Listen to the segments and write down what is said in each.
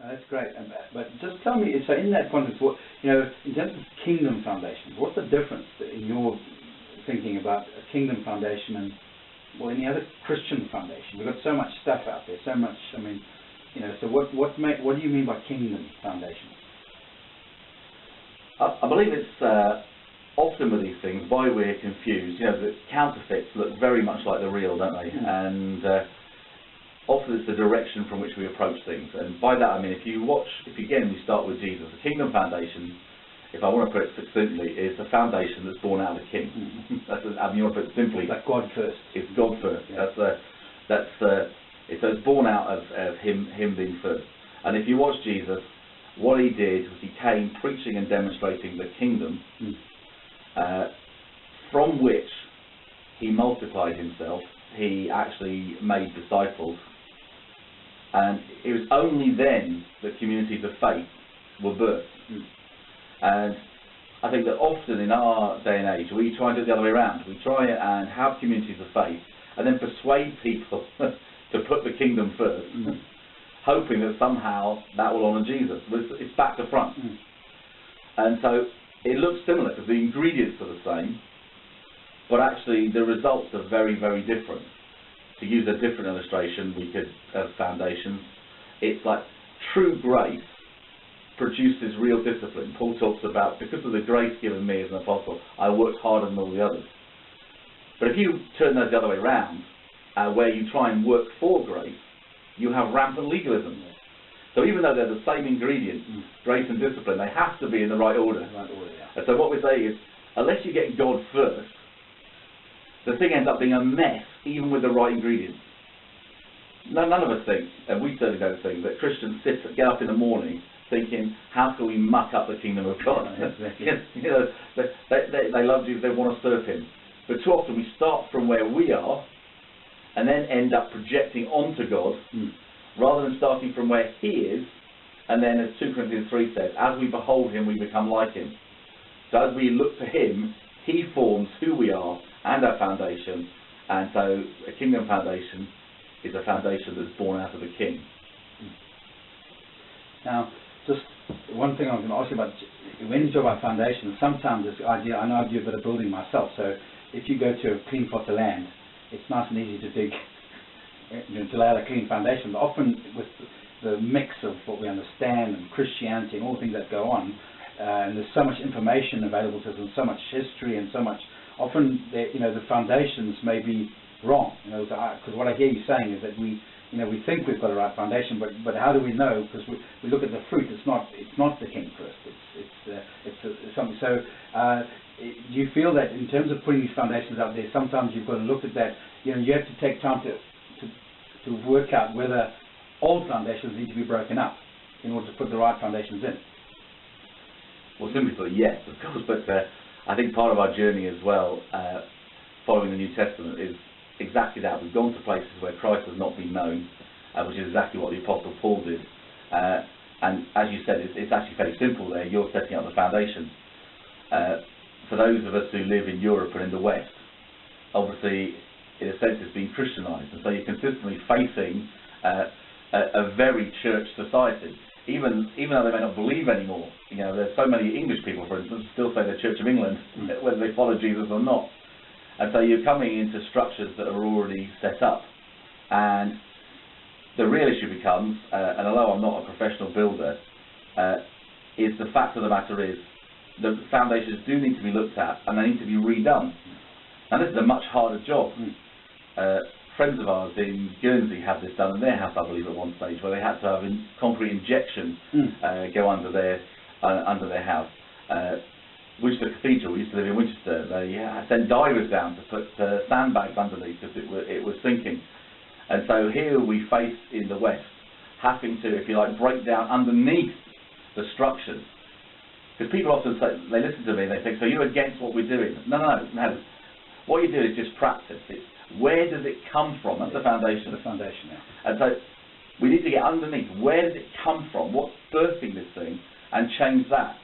That's great. But just tell me, so in that context, what, in terms of kingdom foundations, what's the difference in your thinking about a kingdom foundation and any other Christian foundation? We've got so much stuff out there, so much. I mean, so what do you mean by kingdom foundation? I believe it's often with these things why we're confused. The counterfeits look very much like the real, don't they? Mm. And often it's the direction from which we approach things. And by that I mean, if again we start with Jesus, the kingdom foundation, if I want to put it succinctly, is the foundation that's born out of the King. Mm-hmm. You want to put it simply. Like God first. It's God first. Yeah. It's born out of him being first. And if you watch Jesus, what he did was he came preaching and demonstrating the kingdom, from which he multiplied himself. He actually made disciples, and it was only then that communities of faith were birthed. And I think that often in our day and age we try and do it the other way around. We try and have communities of faith and then persuade people to put the kingdom first, hoping that somehow that will honour Jesus. It's back to front. And so it looks similar because the ingredients are the same, but actually the results are very, very different. To use a different illustration, as foundations, it's like true grace produces real discipline. Paul talks about, because of the grace given me as an apostle, I worked harder than all the others. But if you turn those the other way around, where you try and work for grace, you have rampant legalism. So even though they're the same ingredients, grace and discipline, they have to be in the right order. And so what we say is, unless you get God first, the thing ends up being a mess, even with the right ingredients. None of us think, and we certainly don't think, that Christians get up in the morning thinking, how can we muck up the kingdom of God? They love Jesus, they want to serve him. But too often we start from where we are and then end up projecting onto God, rather than starting from where he is, and then as 2 Corinthians 3 says, as we behold him, we become like him. So as we look to him, he forms who we are and our foundation. And so a kingdom foundation is a foundation that's born out of the King. Now, just one thing I'm going to ask you about, when you talk about foundation, sometimes this idea, I know I do a bit of building myself, so if you go to a clean plot of land, it's nice and easy to dig, to lay out a clean foundation, but often with the mix of what we understand and Christianity and all the things that go on, and there's so much information available to us and so much history and so much, often the foundations may be wrong. Because what I hear you saying is that we think we've got a right foundation, but how do we know? Because we look at the fruit. It's not the King first. It's something. So do you feel that in terms of putting these foundations out there, sometimes you've got to look at that. You have to take time to work out whether old foundations need to be broken up in order to put the right foundations in. Well, simply put, yes, of course. But I think part of our journey as well, following the New Testament, is exactly that. We've gone to places where Christ has not been known, which is exactly what the Apostle Paul did. And as you said, it's actually fairly simple there. You're setting up the foundation. For those of us who live in Europe and in the West, obviously, in a sense, it's been Christianized. And so you're consistently facing a very church society. Even though they may not believe anymore. There's so many English people, for instance, who still say they're Church of England, whether they follow Jesus or not. And so you're coming into structures that are already set up. And the real issue becomes, and although I'm not a professional builder, is the fact of the matter is the foundations do need to be looked at and they need to be redone. And this is a much harder job. Friends of ours in Guernsey had this done in their house, I believe, at one stage, where they had to have concrete injection go under their house. Winchester Cathedral, we used to live in Winchester, they sent divers down to put sandbags underneath because it was sinking. And so here we face in the West having to, if you like, break down underneath the structures. Because people often say, they listen to me and they think, so you're against what we're doing? No. What you do is just practice. It's where does it come from? That's the foundation. The foundation, yeah. And so we need to get underneath. Where does it come from? What's birthing this thing? And change that.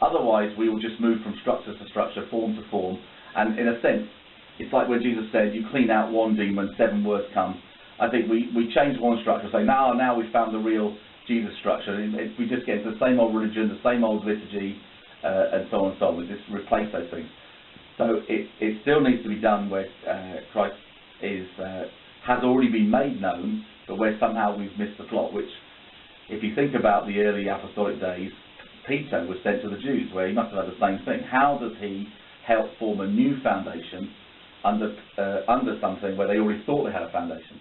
Otherwise, we will just move from structure to structure, form to form. And in a sense, it's like when Jesus said, you clean out one demon, 7 worse come. I think we change one structure, say, now we've found the real Jesus structure, we just get into the same old religion, the same old liturgy, and so on and so on. We just replace those things. So it still needs to be done where Christ has already been made known, but where somehow we've missed the plot, which, if you think about the early apostolic days, Peter was sent to the Jews, where he must have had the same thing. How does he help form a new foundation under something where they already thought they had a foundation?